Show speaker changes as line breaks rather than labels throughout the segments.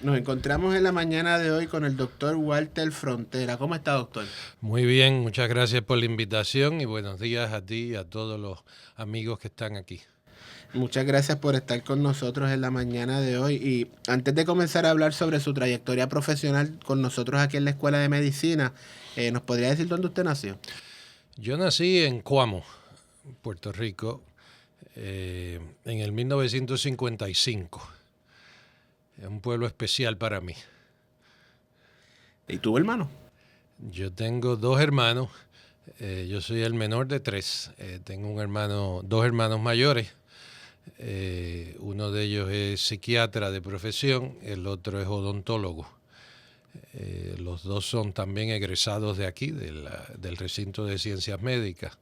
Nos encontramos en la mañana de hoy con el doctor Walter Frontera. ¿Cómo está, doctor?
Muy bien, muchas gracias por la invitación y buenos días a ti y a todos los amigos que están aquí.
Muchas gracias por estar con nosotros en la mañana de hoy. Y antes de comenzar a hablar sobre su trayectoria profesional con nosotros aquí en la Escuela de Medicina, ¿nos podría decir dónde usted nació?
Yo nací en Cuamo, Puerto Rico, en el 1955. Es un pueblo especial para mí.
¿Y tuvo hermano?
Yo tengo dos hermanos, yo soy el menor de tres. Tengo dos hermanos mayores. Uno de ellos es psiquiatra de profesión, el otro es odontólogo. Los dos son también egresados de aquí, del recinto de ciencias médicas.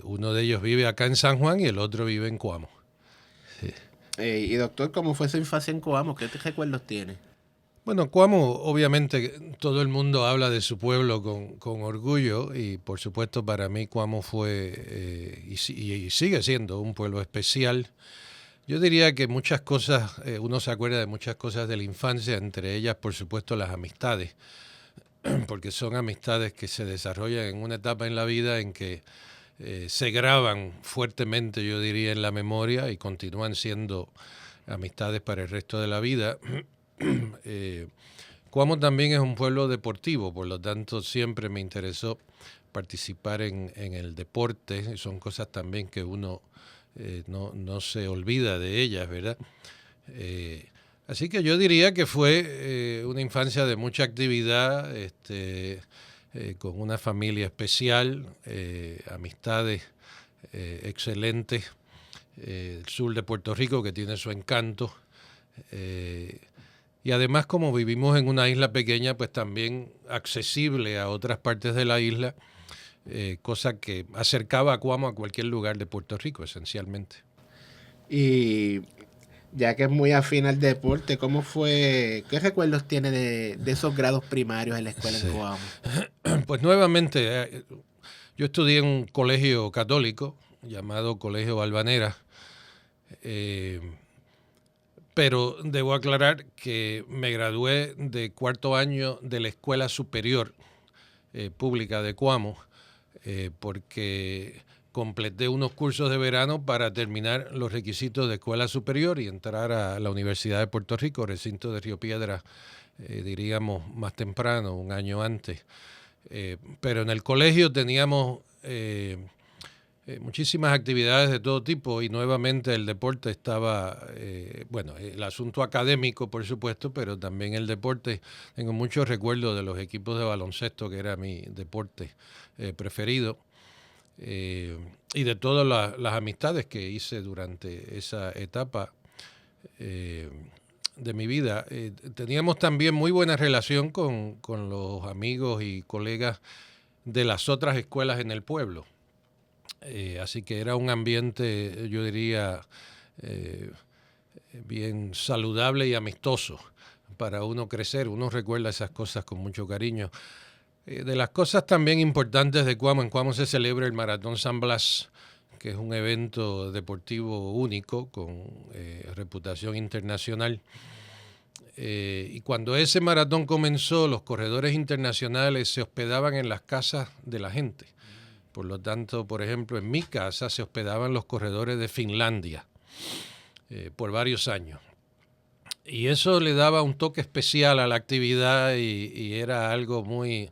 Uno de ellos vive acá en San Juan y el otro vive en Cuamo. Sí.
Y doctor, ¿cómo fue su infancia en Coamo? ¿Qué recuerdos tiene?
Bueno, Cuamo, obviamente todo el mundo habla de su pueblo con orgullo y por supuesto para mí Cuamo fue y sigue siendo un pueblo especial. Yo diría que muchas cosas, uno se acuerda de muchas cosas de la infancia, entre ellas por supuesto las amistades, porque son amistades que se desarrollan en una etapa en la vida en que se graban fuertemente, yo diría, en la memoria y continúan siendo amistades para el resto de la vida. Cuamo también es un pueblo deportivo, por lo tanto siempre me interesó participar en el deporte, son cosas también que uno no se olvida de ellas, ¿verdad? Así que yo diría que fue una infancia de mucha actividad, con una familia especial, amistades excelentes, el sur de Puerto Rico que tiene su encanto. Y además como vivimos en una isla pequeña, pues también accesible a otras partes de la isla, cosa que acercaba a Cuamo a cualquier lugar de Puerto Rico, esencialmente.
Y ya que es muy afín al deporte, ¿cómo fue? ¿Qué recuerdos tiene de esos grados primarios en la escuela en
Sí.
Coamo?
Pues nuevamente, yo estudié en un colegio católico llamado Colegio Valvanera, eh, pero debo aclarar que me gradué de cuarto año de la Escuela Superior Pública de Cuamo, porque completé unos cursos de verano para terminar los requisitos de escuela superior y entrar a la Universidad de Puerto Rico, recinto de Río Piedra, diríamos más temprano, un año antes. Pero en el colegio teníamos muchísimas actividades de todo tipo y nuevamente el deporte estaba, bueno, el asunto académico por supuesto, pero también el deporte. Tengo muchos recuerdos de los equipos de baloncesto, que era mi deporte preferido, y de todas las amistades que hice durante esa etapa de mi vida. Teníamos también muy buena relación con los amigos y colegas de las otras escuelas en el pueblo. Así que era un ambiente, yo diría, eh, bien saludable y amistoso para uno crecer. Uno recuerda esas cosas con mucho cariño. De las cosas también importantes de Cuamo, en Cuamo se celebra el Maratón San Blas, que es un evento deportivo único con reputación internacional. Y cuando ese maratón comenzó, los corredores internacionales se hospedaban en las casas de la gente. Por lo tanto, por ejemplo, en mi casa se hospedaban los corredores de Finlandia por varios años. Y eso le daba un toque especial a la actividad y era algo muy,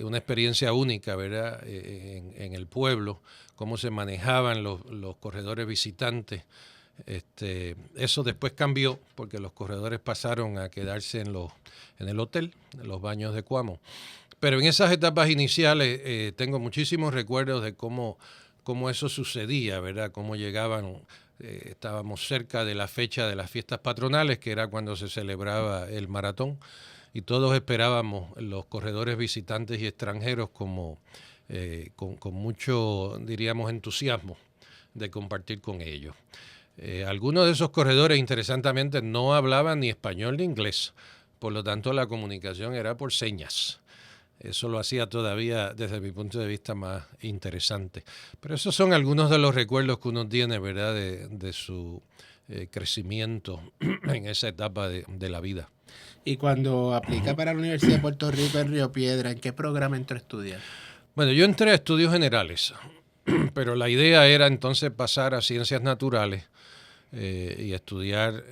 una experiencia única, ¿verdad? En el pueblo, cómo se manejaban los corredores visitantes. Eso después cambió porque los corredores pasaron a quedarse en el hotel, en los baños de Cuamo. Pero en esas etapas iniciales tengo muchísimos recuerdos de cómo eso sucedía, ¿verdad? Cómo llegaban, estábamos cerca de la fecha de las fiestas patronales, que era cuando se celebraba el maratón, y todos esperábamos los corredores visitantes y extranjeros como con mucho, diríamos, entusiasmo de compartir con ellos. Algunos de esos corredores, interesantemente, no hablaban ni español ni inglés, por lo tanto la comunicación era por señas. Eso lo hacía todavía, desde mi punto de vista, más interesante. Pero esos son algunos de los recuerdos que uno tiene, ¿verdad?, de su crecimiento en esa etapa de la vida.
Y cuando aplica para la Universidad de Puerto Rico en Río Piedra, ¿en qué programa entró a estudiar?
Bueno, yo entré a estudios generales, pero la idea era entonces pasar a ciencias naturales y estudiar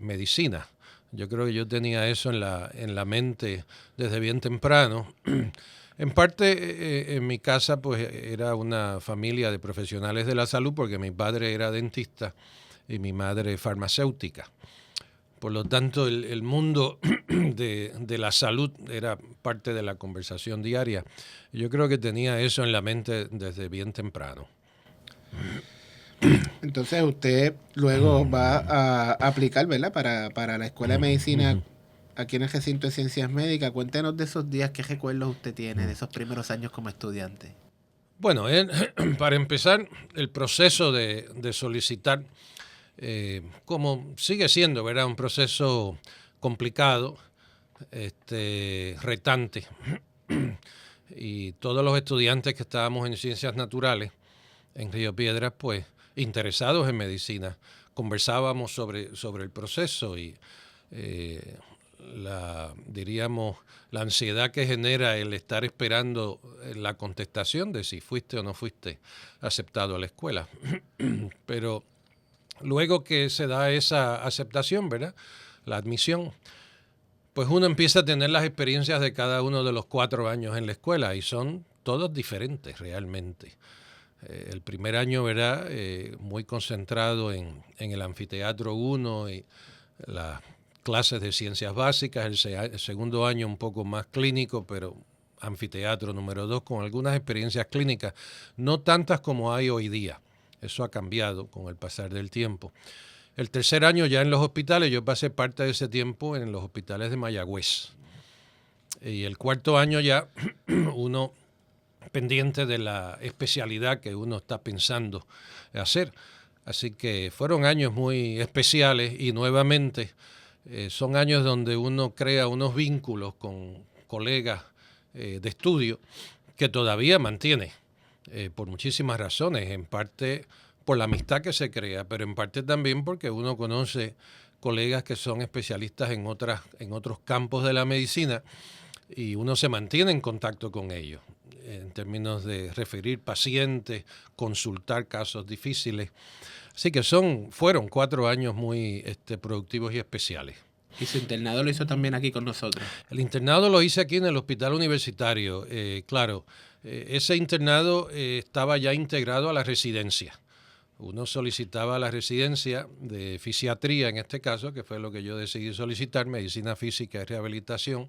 medicina. Yo creo que yo tenía eso en la mente desde bien temprano. En parte, en mi casa, pues era una familia de profesionales de la salud, porque mi padre era dentista y mi madre farmacéutica. Por lo tanto, el mundo de la salud era parte de la conversación diaria. Yo creo que tenía eso en la mente desde bien temprano.
Entonces usted luego va a aplicar, ¿verdad? Para la Escuela de Medicina aquí en el recinto de Ciencias Médicas. Cuéntenos de esos días, ¿qué recuerdos usted tiene de esos primeros años como estudiante?
Bueno, para empezar, el proceso de solicitar, como sigue siendo, ¿verdad? Un proceso complicado, retante. Y todos los estudiantes que estábamos en Ciencias Naturales en Río Piedras, pues interesados en medicina, conversábamos sobre el proceso y diríamos, la ansiedad que genera el estar esperando la contestación de si fuiste o no fuiste aceptado a la escuela. Pero luego que se da esa aceptación, ¿verdad? La admisión, pues uno empieza a tener las experiencias de cada uno de los 4 años en la escuela y son todos diferentes realmente. El primer año, ¿verdad? Muy concentrado en el anfiteatro 1 y las clases de ciencias básicas. El segundo año un poco más clínico, pero anfiteatro número 2 con algunas experiencias clínicas, no tantas como hay hoy día. Eso ha cambiado con el pasar del tiempo. El tercer año ya en los hospitales, yo pasé parte de ese tiempo en los hospitales de Mayagüez. Y el cuarto año ya uno pendiente de la especialidad que uno está pensando hacer. Así que fueron años muy especiales y nuevamente son años donde uno crea unos vínculos con colegas de estudio que todavía mantiene por muchísimas razones, en parte por la amistad que se crea, pero en parte también porque uno conoce colegas que son especialistas en otros campos de la medicina y uno se mantiene en contacto con ellos en términos de referir pacientes, consultar casos difíciles. Así que fueron 4 años muy productivos y especiales.
¿Y su internado lo hizo también aquí con nosotros?
El internado lo hice aquí en el hospital universitario. Claro, ese internado estaba ya integrado a la residencia. Uno solicitaba la residencia de fisiatría, en este caso, que fue lo que yo decidí solicitar, medicina física y rehabilitación,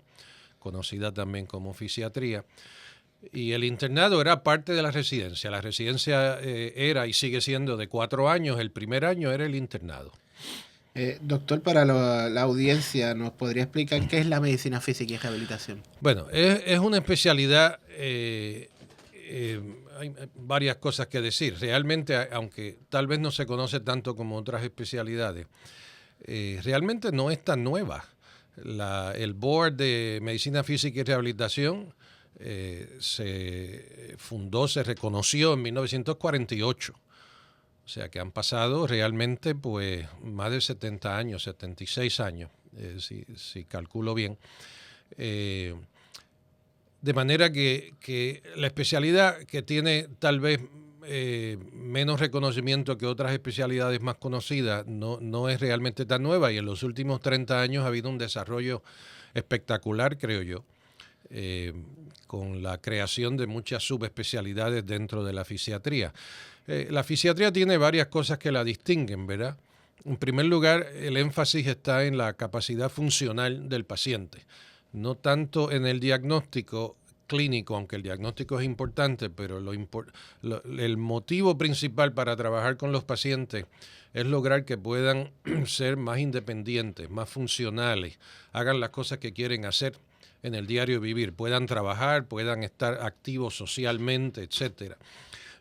conocida también como fisiatría. Y el internado era parte de la residencia. La residencia era y sigue siendo de 4 años. El primer año era el internado.
Doctor, para la audiencia, ¿nos podría explicar qué es la medicina física y rehabilitación?
Bueno, es una especialidad, hay varias cosas que decir. Realmente, aunque tal vez no se conoce tanto como otras especialidades, realmente no es tan nueva. El Board de Medicina Física y Rehabilitación se fundó, se reconoció en 1948. O sea que han pasado realmente pues más de 70 años, 76 años, si calculo bien. De manera que la especialidad que tiene tal vez menos reconocimiento que otras especialidades más conocidas no es realmente tan nueva y en los últimos 30 años ha habido un desarrollo espectacular, creo yo, con la creación de muchas subespecialidades dentro de la fisiatría. La fisiatría tiene varias cosas que la distinguen, ¿verdad? En primer lugar, el énfasis está en la capacidad funcional del paciente, no tanto en el diagnóstico clínico, aunque el diagnóstico es importante, pero el motivo principal para trabajar con los pacientes es lograr que puedan ser más independientes, más funcionales, hagan las cosas que quieren hacer en el diario vivir, puedan trabajar, puedan estar activos socialmente, etcétera.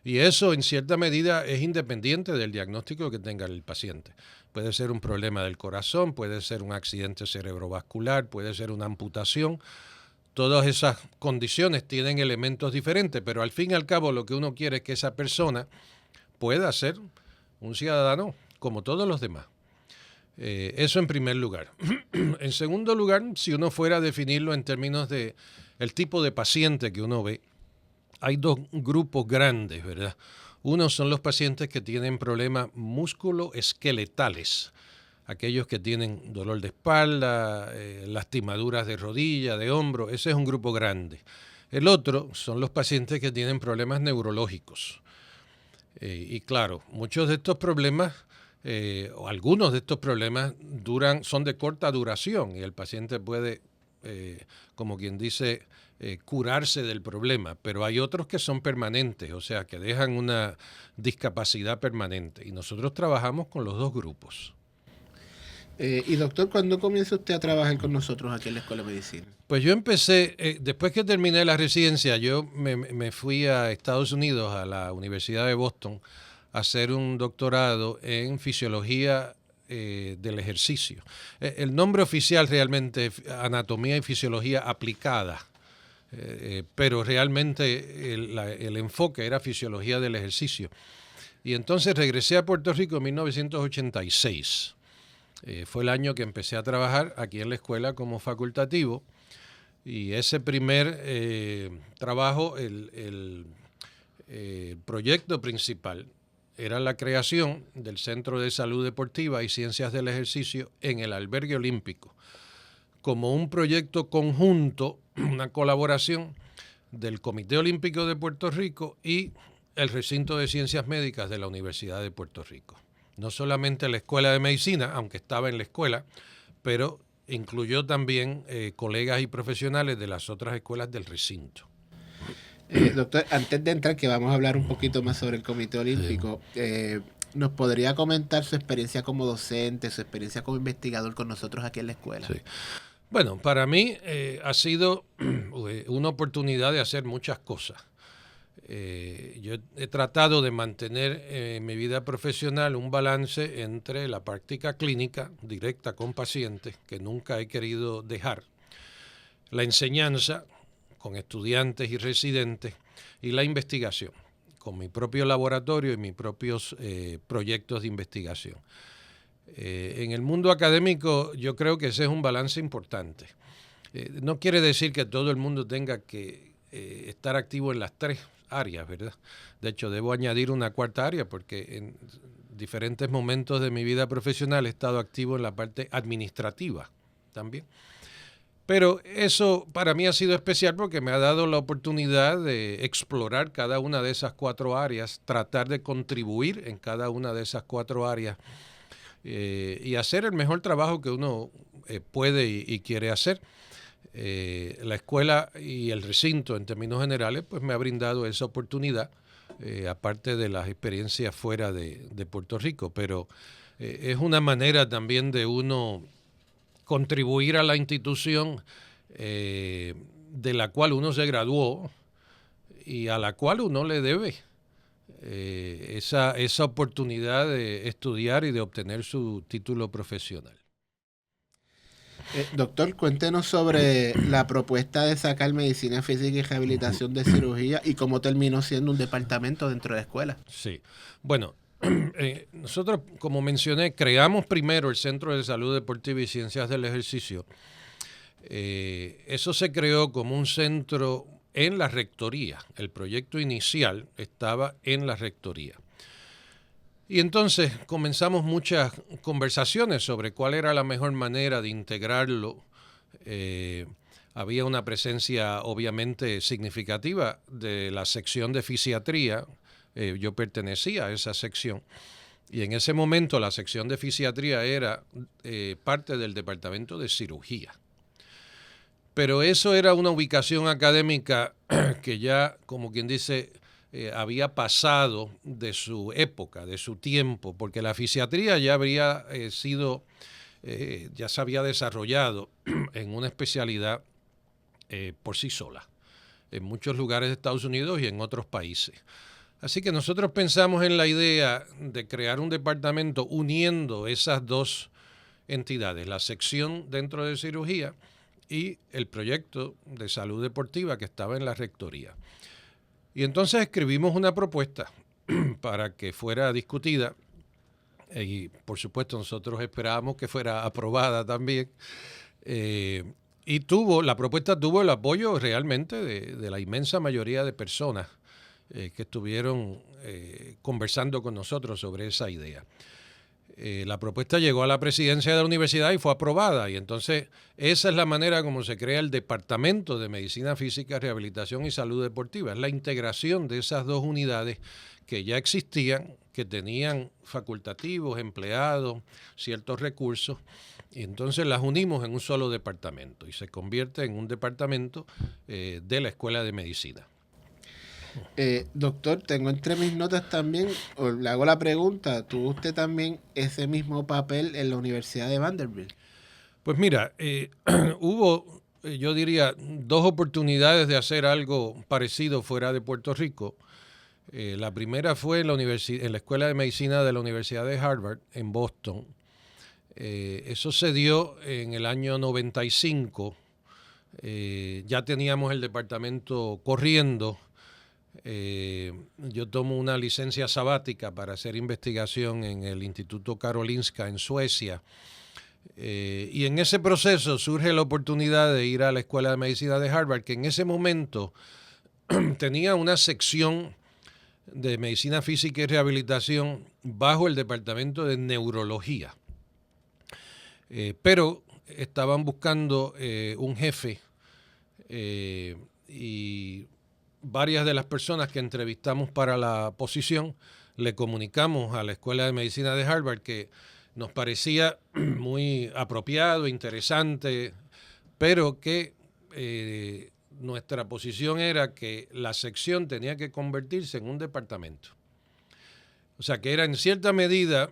Y eso en cierta medida es independiente del diagnóstico que tenga el paciente. Puede ser un problema del corazón, puede ser un accidente cerebrovascular, puede ser una amputación. Todas esas condiciones tienen elementos diferentes, pero al fin y al cabo lo que uno quiere es que esa persona pueda ser un ciudadano como todos los demás. Eso en primer lugar. En segundo lugar, si uno fuera a definirlo en términos de el tipo de paciente que uno ve, hay dos grupos grandes, ¿verdad? Uno son los pacientes que tienen problemas músculo-esqueletales, aquellos que tienen dolor de espalda, lastimaduras de rodilla, de hombro, ese es un grupo grande. El otro son los pacientes que tienen problemas neurológicos. Y claro, muchos de estos problemas, o algunos de estos problemas son de corta duración y el paciente puede, como quien dice, curarse del problema, pero hay otros que son permanentes, o sea, que dejan una discapacidad permanente. Y nosotros trabajamos con los dos grupos.
Y doctor, ¿cuándo comienza usted a trabajar con nosotros aquí en la Escuela de Medicina?
Pues yo empecé, después que terminé la residencia, yo me fui a Estados Unidos, a la Universidad de Boston, a hacer un doctorado en fisiología del ejercicio. El nombre oficial realmente es anatomía y fisiología aplicada, pero realmente el enfoque era fisiología del ejercicio. Y entonces regresé a Puerto Rico en 1986. Fue el año que empecé a trabajar aquí en la escuela como facultativo. Y ese primer trabajo, el proyecto principal, era la creación del Centro de Salud Deportiva y Ciencias del Ejercicio en el Albergue Olímpico, como un proyecto conjunto, una colaboración del Comité Olímpico de Puerto Rico y el Recinto de Ciencias Médicas de la Universidad de Puerto Rico. No solamente la Escuela de Medicina, aunque estaba en la escuela, pero incluyó también colegas y profesionales de las otras escuelas del recinto.
Doctor, antes de entrar, que vamos a hablar un poquito más sobre el Comité Olímpico, ¿nos podría comentar su experiencia como docente, su experiencia como investigador con nosotros aquí en la escuela?
Sí. Bueno, para mí ha sido una oportunidad de hacer muchas cosas. Yo he tratado de mantener en mi vida profesional un balance entre la práctica clínica directa con pacientes, que nunca he querido dejar, la enseñanza con estudiantes y residentes y la investigación, con mi propio laboratorio y mis propios proyectos de investigación. En el mundo académico yo creo que ese es un balance importante. No quiere decir que todo el mundo tenga que estar activo en las tres áreas, ¿verdad? De hecho, debo añadir una cuarta área porque en diferentes momentos de mi vida profesional he estado activo en la parte administrativa también. Pero eso para mí ha sido especial porque me ha dado la oportunidad de explorar cada una de esas cuatro áreas, tratar de contribuir en cada una de esas cuatro áreas y hacer el mejor trabajo que uno puede y quiere hacer. La escuela y el recinto, en términos generales, pues me ha brindado esa oportunidad, aparte de las experiencias fuera de Puerto Rico, pero es una manera también de uno contribuir a la institución de la cual uno se graduó y a la cual uno le debe esa oportunidad de estudiar y de obtener su título profesional.
Doctor, cuéntenos sobre la propuesta de sacar medicina física y rehabilitación de cirugía y cómo terminó siendo un departamento dentro de la escuela.
Sí, bueno, nosotros, como mencioné, creamos primero el Centro de Salud Deportiva y Ciencias del Ejercicio. Eso se creó como un centro en la rectoría. El proyecto inicial estaba en la rectoría. Y entonces comenzamos muchas conversaciones sobre cuál era la mejor manera de integrarlo. Había una presencia obviamente significativa de la sección de fisiatría. Yo pertenecía a esa sección. Y en ese momento la sección de fisiatría era parte del departamento de cirugía. Pero eso era una ubicación académica que ya, como quien dice, había pasado de su época, de su tiempo, porque la fisiatría ya habría ya se había desarrollado en una especialidad por sí sola, en muchos lugares de Estados Unidos y en otros países. Así que nosotros pensamos en la idea de crear un departamento uniendo esas dos entidades, la sección dentro de cirugía y el proyecto de salud deportiva que estaba en la rectoría. Y entonces escribimos una propuesta para que fuera discutida y por supuesto nosotros esperábamos que fuera aprobada también. Y la propuesta tuvo el apoyo realmente de la inmensa mayoría de personas que estuvieron conversando con nosotros sobre esa idea. La propuesta llegó a la presidencia de la universidad y fue aprobada, y entonces esa es la manera como se crea el Departamento de Medicina Física, Rehabilitación y Salud Deportiva. Es la integración de esas dos unidades que ya existían, que tenían facultativos, empleados, ciertos recursos, y entonces las unimos en un solo departamento y se convierte en un departamento de la Escuela de Medicina.
Doctor, tengo entre mis notas también, o le hago la pregunta, ¿tuvo usted también ese mismo papel en la Universidad de Vanderbilt?
Pues mira, hubo, yo diría, dos oportunidades de hacer algo parecido fuera de Puerto Rico. La primera fue en la Escuela de Medicina de la Universidad de Harvard, en Boston. Eso se dio en el año 95. Ya teníamos el departamento corriendo. Yo tomo una licencia sabática para hacer investigación en el Instituto Karolinska en Suecia. Y en ese proceso surge la oportunidad de ir a la Escuela de Medicina de Harvard, que en ese momento tenía una sección de Medicina Física y Rehabilitación bajo el Departamento de Neurología. Pero estaban buscando un jefe y varias de las personas que entrevistamos para la posición le comunicamos a la Escuela de Medicina de Harvard que nos parecía muy apropiado, interesante, pero que nuestra posición era que la sección tenía que convertirse en un departamento. O sea que era en cierta medida,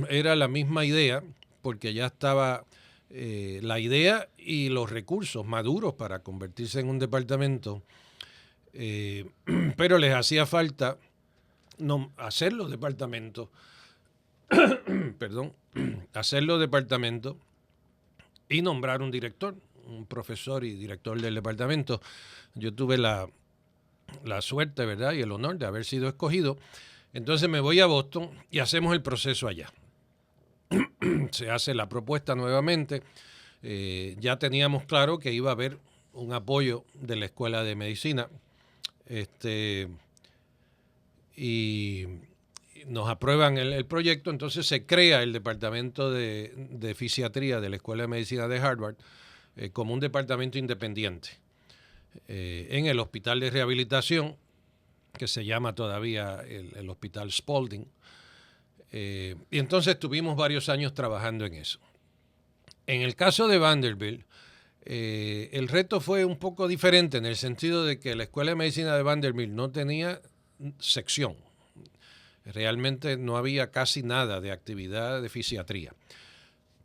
era la misma idea, porque ya estaba la idea y los recursos maduros para convertirse en un departamento, pero les hacía falta hacer los departamentos, hacerlo departamento y nombrar un director, un profesor y director del departamento. Yo tuve la suerte, ¿verdad?, y el honor de haber sido escogido. Entonces me voy a Boston y hacemos el proceso allá. Se hace la propuesta nuevamente. Ya teníamos claro que iba a haber un apoyo de la Escuela de Medicina. Y nos aprueban el proyecto, entonces se crea el Departamento de Fisiatría de la Escuela de Medicina de Harvard como un departamento independiente en el Hospital de Rehabilitación, que se llama todavía el Hospital Spaulding. Y entonces tuvimos varios años trabajando en eso. En el caso de Vanderbilt, el reto fue un poco diferente en el sentido de que la Escuela de Medicina de Vanderbilt no tenía sección. Realmente no había casi nada de actividad de fisiatría.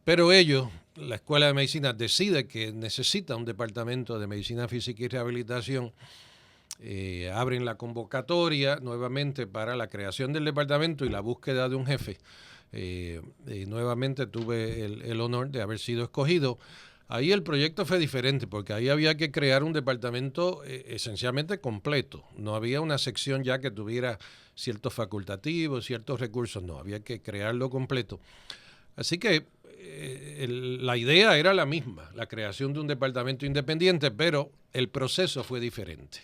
Pero ellos, la Escuela de Medicina, decide que necesita un departamento de Medicina Física y Rehabilitación. Abren la convocatoria nuevamente para la creación del departamento y la búsqueda de un jefe. Nuevamente tuve el honor de haber sido escogido. Ahí el proyecto fue diferente porque ahí había que crear un departamento esencialmente completo. No había una sección ya que tuviera ciertos facultativos, ciertos recursos. No, había que crearlo completo. Así que la idea era la misma, la creación de un departamento independiente, pero el proceso fue diferente.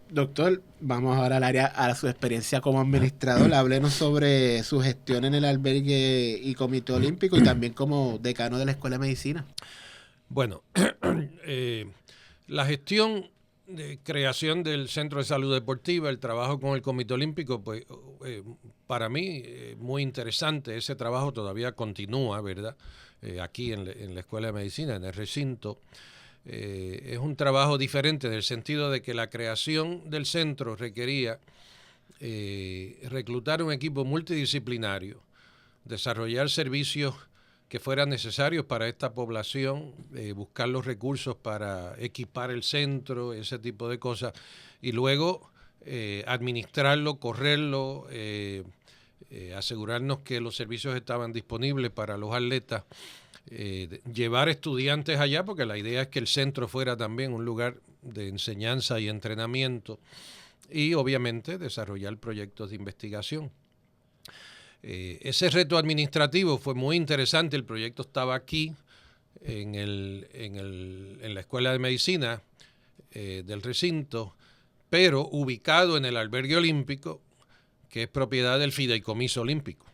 Doctor, vamos ahora al área, a su experiencia como administrador. Háblenos sobre su gestión en el albergue y comité olímpico y también como decano de la Escuela de Medicina.
Bueno, la gestión de creación del Centro de Salud Deportiva, el trabajo con el Comité Olímpico, pues para mí muy interesante. Ese trabajo todavía continúa, ¿verdad? Aquí en la Escuela de Medicina, en el recinto. Es un trabajo diferente en el sentido de que la creación del centro requería reclutar un equipo multidisciplinario, desarrollar servicios que fueran necesarios para esta población, buscar los recursos para equipar el centro, ese tipo de cosas, y luego administrarlo, correrlo, asegurarnos que los servicios estaban disponibles para los atletas. Llevar estudiantes allá, porque la idea es que el centro fuera también un lugar de enseñanza y entrenamiento, y obviamente desarrollar proyectos de investigación. Ese reto administrativo fue muy interesante. El proyecto estaba aquí, en la Escuela de Medicina del recinto, pero ubicado en el albergue olímpico, que es propiedad del Fideicomiso Olímpico,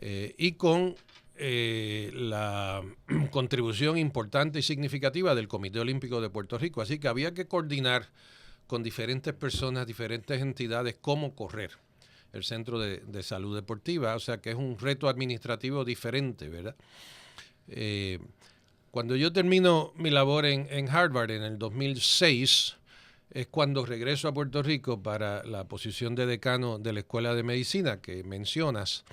y con la contribución importante y significativa del Comité Olímpico de Puerto Rico. Así que había que coordinar con diferentes personas, diferentes entidades, cómo correr el Centro de Salud Deportiva. O sea que es un reto administrativo diferente, ¿verdad? Cuando yo termino mi labor en Harvard en el 2006, es cuando regreso a Puerto Rico para la posición de decano de la Escuela de Medicina que mencionas.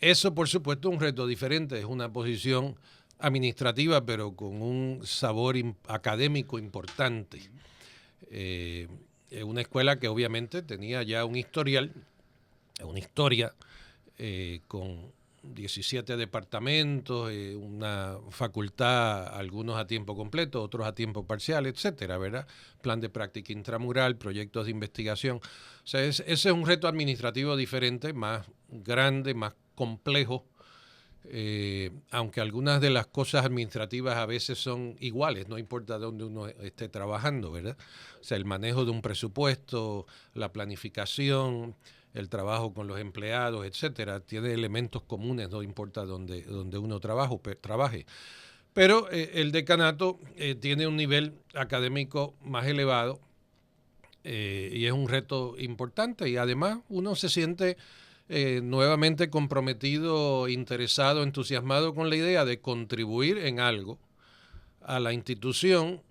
Eso, por supuesto, es un reto diferente. Es una posición administrativa, pero con un sabor académico importante. Es una escuela que obviamente tenía ya un historial, una historia con 17 departamentos, una facultad, algunos a tiempo completo, otros a tiempo parcial, etcétera, ¿verdad? Plan de práctica intramural, proyectos de investigación. O sea, ese es un reto administrativo diferente, más grande, más complejo, aunque algunas de las cosas administrativas a veces son iguales, no importa dónde uno esté trabajando, ¿verdad? O sea, el manejo de un presupuesto, la planificación, el trabajo con los empleados, etcétera, tiene elementos comunes, no importa dónde uno trabaje. Pero el decanato tiene un nivel académico más elevado y es un reto importante, y además uno se siente nuevamente comprometido, interesado, entusiasmado con la idea de contribuir en algo a la institución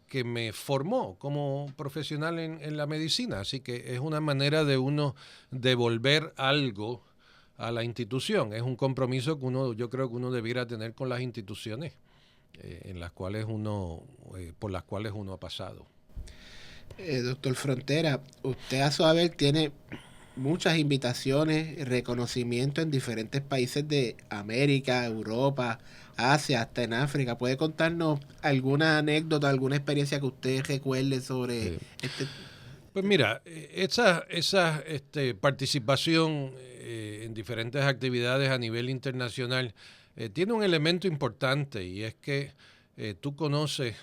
que me formó como profesional en la medicina. Así que es una manera de uno devolver algo a la institución. Es un compromiso que yo creo que uno debiera tener con las instituciones por las cuales uno ha pasado.
Doctor Frontera, usted a su haber tiene muchas invitaciones y reconocimiento en diferentes países de América, Europa, Asia, hasta en África. ¿Puede contarnos alguna anécdota, alguna experiencia que usted recuerde sobre este?
Pues mira, esa participación en diferentes actividades a nivel internacional tiene un elemento importante, y es que tú conoces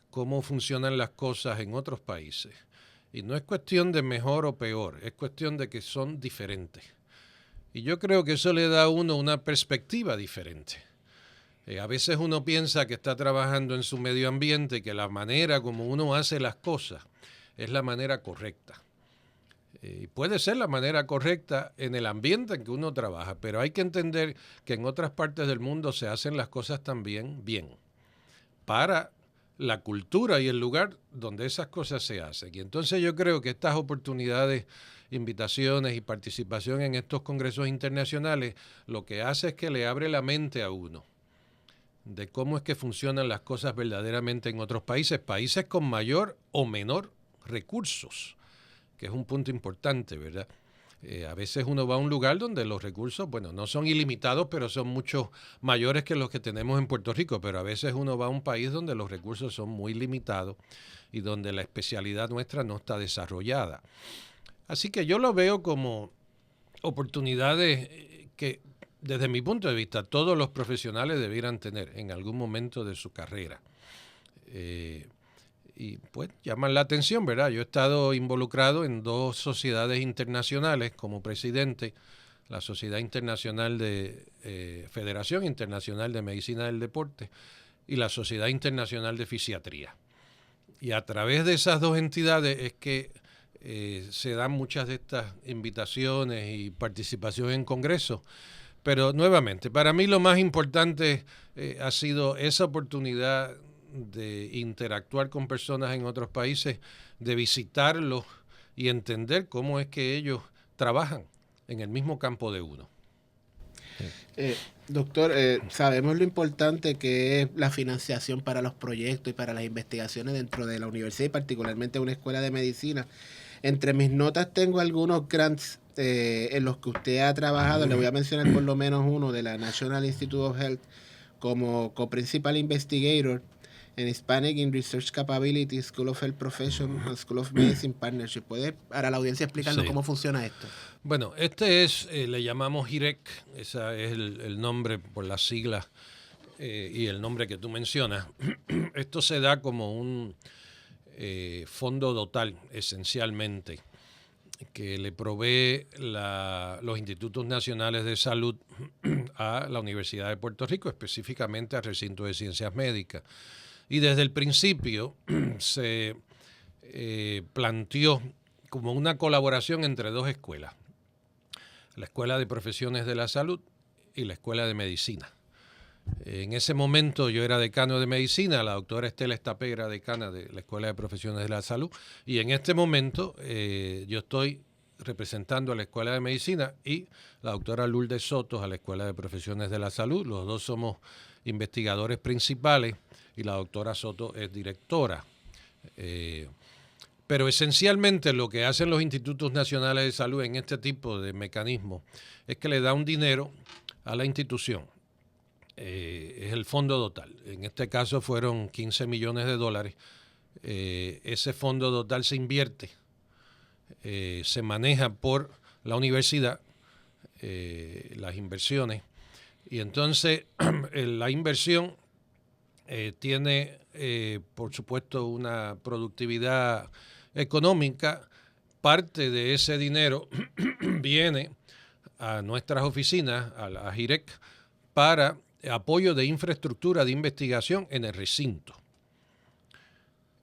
cómo funcionan las cosas en otros países. Y no es cuestión de mejor o peor, es cuestión de que son diferentes. Y yo creo que eso le da a uno una perspectiva diferente. A veces uno piensa que está trabajando en su medio ambiente, que la manera como uno hace las cosas es la manera correcta. Y puede ser la manera correcta en el ambiente en que uno trabaja, pero hay que entender que en otras partes del mundo se hacen las cosas también bien, para la cultura y el lugar donde esas cosas se hacen. Y entonces yo creo que estas oportunidades, invitaciones y participación en estos congresos internacionales lo que hace es que le abre la mente a uno de cómo es que funcionan las cosas verdaderamente en otros países con mayor o menor recursos, que es un punto importante, ¿verdad? A veces uno va a un lugar donde los recursos, bueno, no son ilimitados, pero son mucho mayores que los que tenemos en Puerto Rico. Pero a veces uno va a un país donde los recursos son muy limitados y donde la especialidad nuestra no está desarrollada. Así que yo lo veo como oportunidades que, desde mi punto de vista, todos los profesionales debieran tener en algún momento de su carrera. Y pues llaman la atención, ¿verdad? Yo he estado involucrado en 2 sociedades internacionales como presidente, la Sociedad Internacional Federación Internacional de Medicina del Deporte y la Sociedad Internacional de Fisiatría. Y a través de esas 2 entidades es que se dan muchas de estas invitaciones y participación en congresos. Pero nuevamente, para mí lo más importante ha sido esa oportunidad de interactuar con personas en otros países, de visitarlos y entender cómo es que ellos trabajan en el mismo campo de uno.
Doctor, sabemos lo importante que es la financiación para los proyectos y para las investigaciones dentro de la universidad y particularmente una escuela de medicina. Entre mis notas tengo algunos grants en los que usted ha trabajado. Le voy a mencionar por lo menos uno de la National Institute of Health como co-principal investigator. en Hispanic in Research Capability, School of Health Profession, and School of Medicine Partnership. ¿Puede para la audiencia explicarnos cómo funciona esto?
Bueno, este es, le llamamos HIREC, ese es el nombre por las siglas y el nombre que tú mencionas. Esto se da como un fondo total, esencialmente, que le provee los institutos nacionales de salud a la Universidad de Puerto Rico, específicamente al recinto de ciencias médicas. Y desde el principio se planteó como una colaboración entre dos escuelas, la Escuela de Profesiones de la Salud y la Escuela de Medicina. En ese momento yo era decano de medicina, la doctora Estela Estapé era decana de la Escuela de Profesiones de la Salud, y en este momento yo estoy representando a la Escuela de Medicina y la doctora Lourdes Soto a la Escuela de Profesiones de la Salud. Los dos somos investigadores principales y la doctora Soto es directora. Pero esencialmente lo que hacen los institutos nacionales de salud en este tipo de mecanismos es que le da un dinero a la institución. Es el fondo total. En este caso fueron 15 millones de dólares. Ese fondo total se invierte, se maneja por la universidad, las inversiones. Y entonces la inversión tiene, por supuesto, una productividad económica. Parte de ese dinero viene a nuestras oficinas, a HIREC, para apoyo de infraestructura de investigación en el recinto.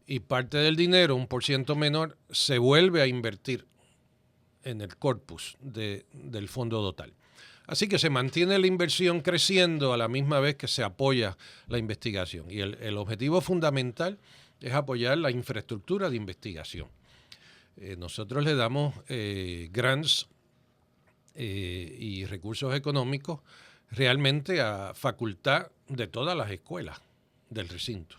Y parte del dinero, un % menor, se vuelve a invertir en el corpus del fondo total. Así que se mantiene la inversión creciendo a la misma vez que se apoya la investigación. Y el objetivo fundamental es apoyar la infraestructura de investigación. Nosotros le damos grants y recursos económicos realmente a facultad de todas las escuelas del recinto.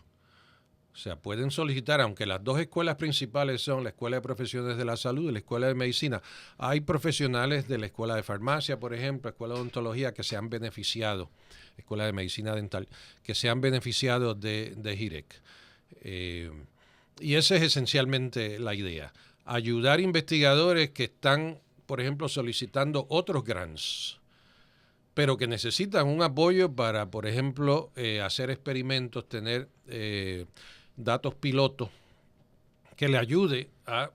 O sea, pueden solicitar, aunque las dos escuelas principales son la Escuela de Profesiones de la Salud y la Escuela de Medicina, hay profesionales de la Escuela de Farmacia, por ejemplo, Escuela de Odontología, que se han beneficiado, Escuela de Medicina Dental, que se han beneficiado de HIREC. Y esa es esencialmente la idea. Ayudar investigadores que están, por ejemplo, solicitando otros grants, pero que necesitan un apoyo para, por ejemplo, hacer experimentos, tener datos pilotos que le ayude a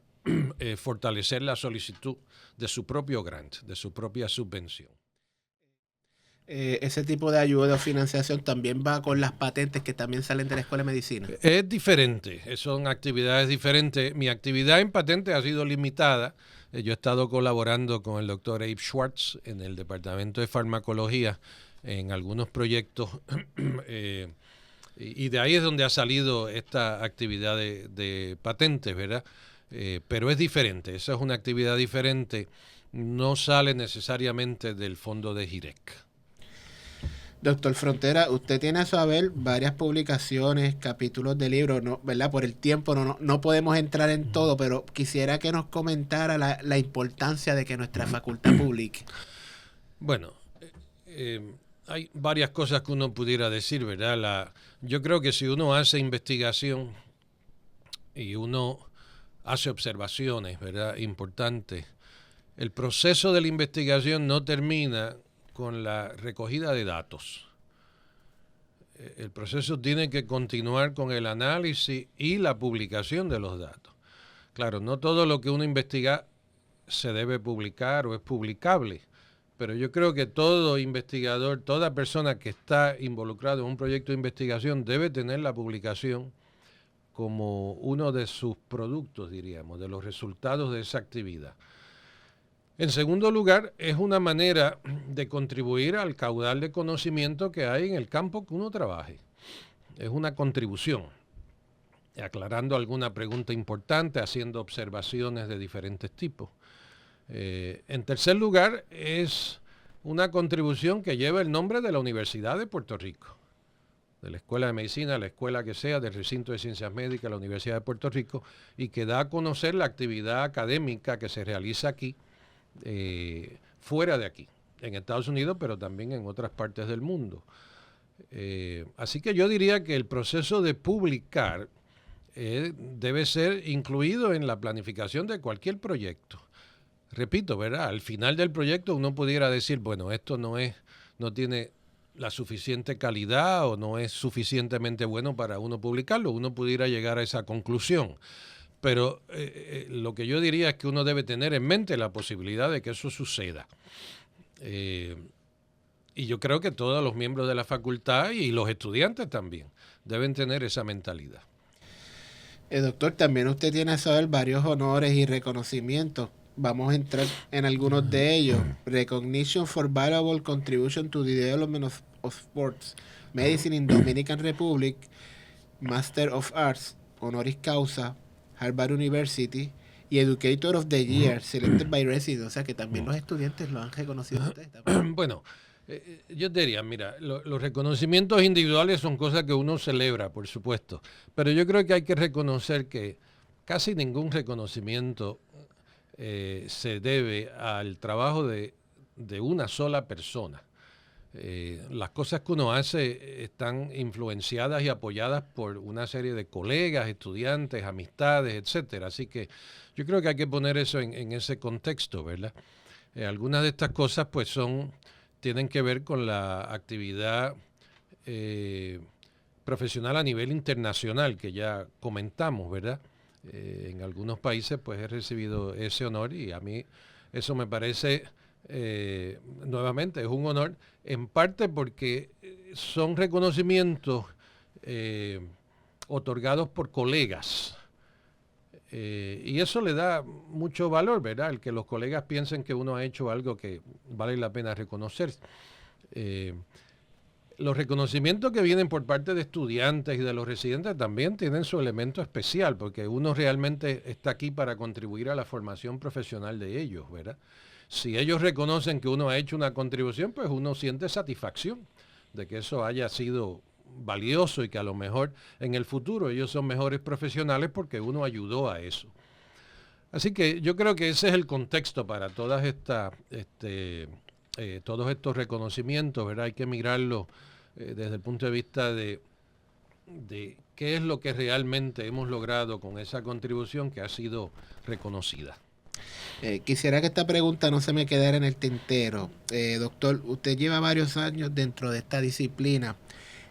fortalecer la solicitud de su propio grant, de su propia subvención.
Ese tipo de ayuda o financiación también va con las patentes que también salen de la Escuela de Medicina.
Es diferente, son actividades diferentes. Mi actividad en patentes ha sido limitada. Yo he estado colaborando con el doctor Abe Schwartz en el Departamento de Farmacología en algunos proyectos y de ahí es donde ha salido esta actividad de patentes, ¿verdad? Pero es diferente, esa es una actividad diferente, no sale necesariamente del fondo de HIREC.
Doctor Frontera, usted tiene a su haber varias publicaciones, capítulos de libros, ¿no? ¿Verdad? Por el tiempo no podemos entrar en todo, pero quisiera que nos comentara la importancia de que nuestra facultad publique.
Bueno, hay varias cosas que uno pudiera decir, ¿verdad? Yo creo que si uno hace investigación y uno hace observaciones, ¿verdad?, importantes, el proceso de la investigación no termina con la recogida de datos. El proceso tiene que continuar con el análisis y la publicación de los datos. Claro, no todo lo que uno investiga se debe publicar o es publicable, pero yo creo que todo investigador, toda persona que está involucrado en un proyecto de investigación debe tener la publicación como uno de sus productos, diríamos, de los resultados de esa actividad. En segundo lugar, es una manera de contribuir al caudal de conocimiento que hay en el campo que uno trabaje. Es una contribución, aclarando alguna pregunta importante, haciendo observaciones de diferentes tipos. En tercer lugar, es una contribución que lleva el nombre de la Universidad de Puerto Rico, de la Escuela de Medicina, la escuela que sea, del Recinto de Ciencias Médicas, la Universidad de Puerto Rico, y que da a conocer la actividad académica que se realiza aquí, fuera de aquí, en Estados Unidos, pero también en otras partes del mundo. Así que yo diría que el proceso de publicar debe ser incluido en la planificación de cualquier proyecto. Repito, ¿verdad? Al final del proyecto uno pudiera decir, bueno, esto no tiene la suficiente calidad o no es suficientemente bueno para uno publicarlo. Uno pudiera llegar a esa conclusión. Pero lo que yo diría es que uno debe tener en mente la posibilidad de que eso suceda. Y yo creo que todos los miembros de la facultad y los estudiantes también deben tener esa mentalidad.
Doctor, también usted tiene a saber varios honores y reconocimientos. Vamos a entrar en algunos de ellos. Recognition for Valuable Contribution to the Development of Sports Medicine in Dominican Republic, Master of Arts, honoris causa, Harvard University y Educator of the Year, selected by residents. O sea que también los estudiantes lo han reconocido a ustedes también.
Bueno, yo diría, mira, los reconocimientos individuales son cosas que uno celebra, por supuesto, pero yo creo que hay que reconocer que casi ningún reconocimiento se debe al trabajo de una sola persona. Las cosas que uno hace están influenciadas y apoyadas por una serie de colegas, estudiantes, amistades, etcétera. Así que yo creo que hay que poner eso en ese contexto, ¿verdad? Algunas de estas cosas pues tienen que ver con la actividad profesional a nivel internacional que ya comentamos, ¿verdad? En algunos países pues he recibido ese honor y a mí eso me parece, nuevamente, es un honor, en parte porque son reconocimientos otorgados por colegas. Y eso le da mucho valor, ¿verdad? El que los colegas piensen que uno ha hecho algo que vale la pena reconocer. Los reconocimientos que vienen por parte de estudiantes y de los residentes también tienen su elemento especial, porque uno realmente está aquí para contribuir a la formación profesional de ellos, ¿verdad? Si ellos reconocen que uno ha hecho una contribución, pues uno siente satisfacción de que eso haya sido valioso y que a lo mejor en el futuro ellos son mejores profesionales porque uno ayudó a eso. Así que yo creo que ese es el contexto para todas todos estos reconocimientos, ¿verdad? Hay que mirarlo desde el punto de vista de qué es lo que realmente hemos logrado con esa contribución que ha sido reconocida.
Quisiera que esta pregunta no se me quedara en el tintero. Doctor, usted lleva varios años dentro de esta disciplina.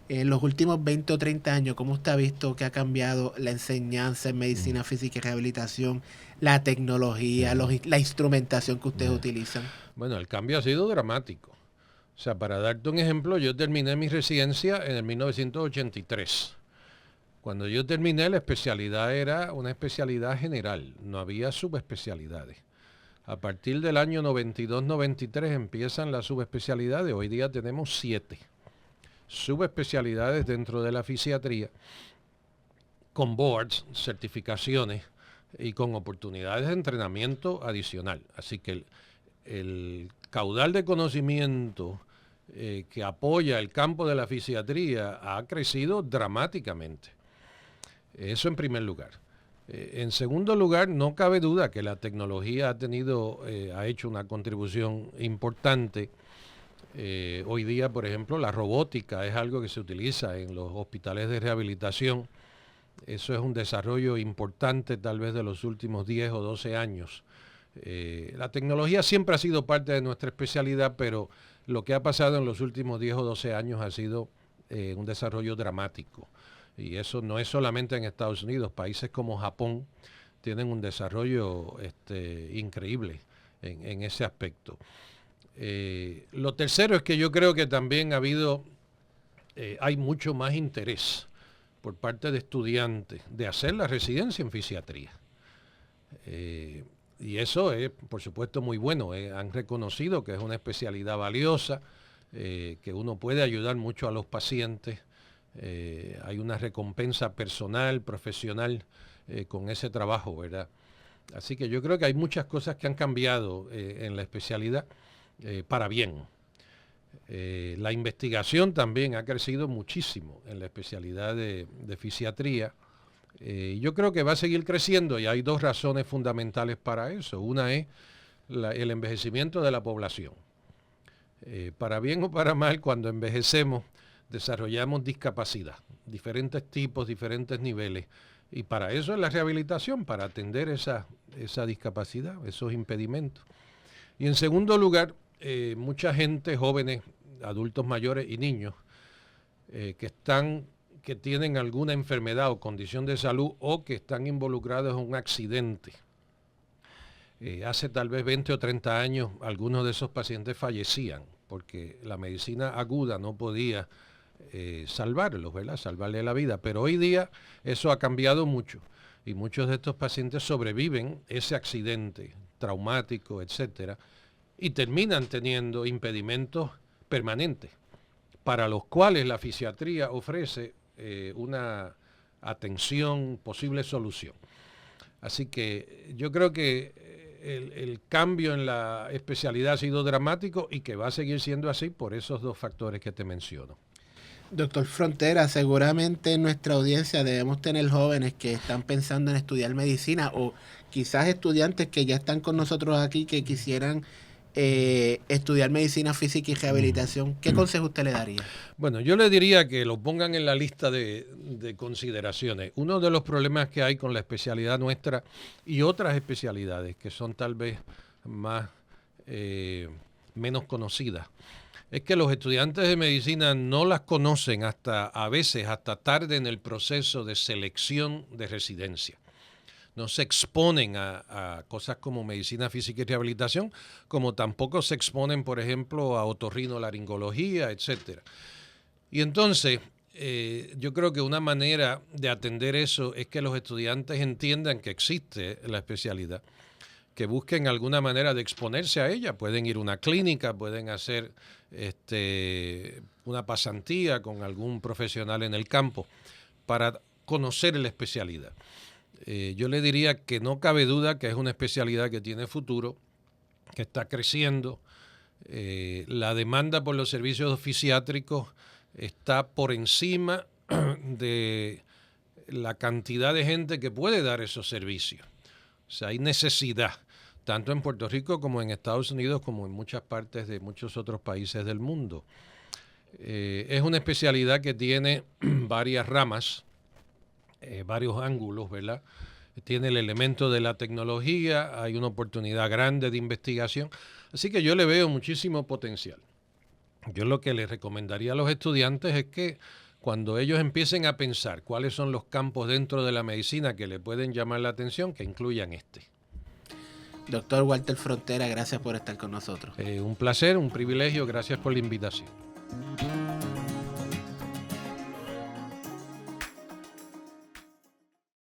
En los últimos 20 o 30 años, ¿cómo usted ha visto que ha cambiado la enseñanza en medicina física y rehabilitación, la tecnología, la instrumentación que ustedes utilizan?
Bueno, el cambio ha sido dramático. O sea, para darte un ejemplo, yo terminé mi residencia en el 1983. Cuando yo terminé, la especialidad era una especialidad general, no había subespecialidades. A partir del año 92-93 empiezan las subespecialidades, hoy día tenemos 7 subespecialidades dentro de la fisiatría, con boards, certificaciones y con oportunidades de entrenamiento adicional. Así que el caudal de conocimiento que apoya el campo de la fisiatría ha crecido dramáticamente. Eso en primer lugar. En segundo lugar, no cabe duda que la tecnología ha hecho una contribución importante. Hoy día, por ejemplo, la robótica es algo que se utiliza en los hospitales de rehabilitación. Eso es un desarrollo importante tal vez de los últimos 10 o 12 años. La tecnología siempre ha sido parte de nuestra especialidad, pero lo que ha pasado en los últimos 10 o 12 años ha sido un desarrollo dramático. Y eso no es solamente en Estados Unidos, países como Japón tienen un desarrollo increíble en ese aspecto. Lo tercero es que yo creo que también hay mucho más interés por parte de estudiantes de hacer la residencia en fisiatría. Y eso es, por supuesto, muy bueno. Han reconocido que es una especialidad valiosa, que uno puede ayudar mucho a los pacientes. Hay una recompensa personal, profesional, con ese trabajo, ¿verdad? Así que yo creo que hay muchas cosas que han cambiado en la especialidad para bien. La investigación también ha crecido muchísimo en la especialidad de fisiatría. Yo creo que va a seguir creciendo y hay 2 razones fundamentales para eso. Una es el envejecimiento de la población. Para bien o para mal, cuando envejecemos, desarrollamos discapacidad, diferentes tipos, diferentes niveles. Y para eso es la rehabilitación, para atender esa discapacidad, esos impedimentos. Y en segundo lugar, mucha gente, jóvenes, adultos mayores y niños, que tienen alguna enfermedad o condición de salud o que están involucrados en un accidente. Hace tal vez 20 o 30 años algunos de esos pacientes fallecían porque la medicina aguda no podía salvarlos, ¿verdad? Salvarle la vida. Pero hoy día eso ha cambiado mucho y muchos de estos pacientes sobreviven ese accidente traumático, etcétera, y terminan teniendo impedimentos permanentes para los cuales la fisiatría ofrece una atención, posible solución. Así que yo creo que el cambio en la especialidad ha sido dramático y que va a seguir siendo así por esos dos factores que te menciono.
Doctor Frontera, seguramente en nuestra audiencia debemos tener jóvenes que están pensando en estudiar medicina o quizás estudiantes que ya están con nosotros aquí que quisieran estudiar medicina física y rehabilitación. ¿Qué consejo usted le daría?
Bueno, yo le diría que lo pongan en la lista de consideraciones. Uno de los problemas que hay con la especialidad nuestra y otras especialidades que son tal vez menos conocidas, es que los estudiantes de medicina no las conocen a veces hasta tarde en el proceso de selección de residencia. No se exponen a cosas como medicina física y rehabilitación, como tampoco se exponen, por ejemplo, a otorrinolaringología, etcétera. Y entonces, yo creo que una manera de atender eso es que los estudiantes entiendan que existe la especialidad, que busquen alguna manera de exponerse a ella. Pueden ir a una clínica, pueden hacer una pasantía con algún profesional en el campo para conocer la especialidad. Yo le diría que no cabe duda que es una especialidad que tiene futuro, que está creciendo. La demanda por los servicios fisiátricos está por encima de la cantidad de gente que puede dar esos servicios. O sea, hay necesidad, tanto en Puerto Rico como en Estados Unidos, como en muchas partes de muchos otros países del mundo. Es una especialidad que tiene varias ramas, varios ángulos, ¿verdad? Tiene el elemento de la tecnología, hay una oportunidad grande de investigación, así que yo le veo muchísimo potencial. Yo lo que les recomendaría a los estudiantes es que cuando ellos empiecen a pensar cuáles son los campos dentro de la medicina que le pueden llamar la atención, que incluyan este.
Doctor Walter Frontera, gracias por estar con nosotros.
Un placer, un privilegio, gracias por la invitación.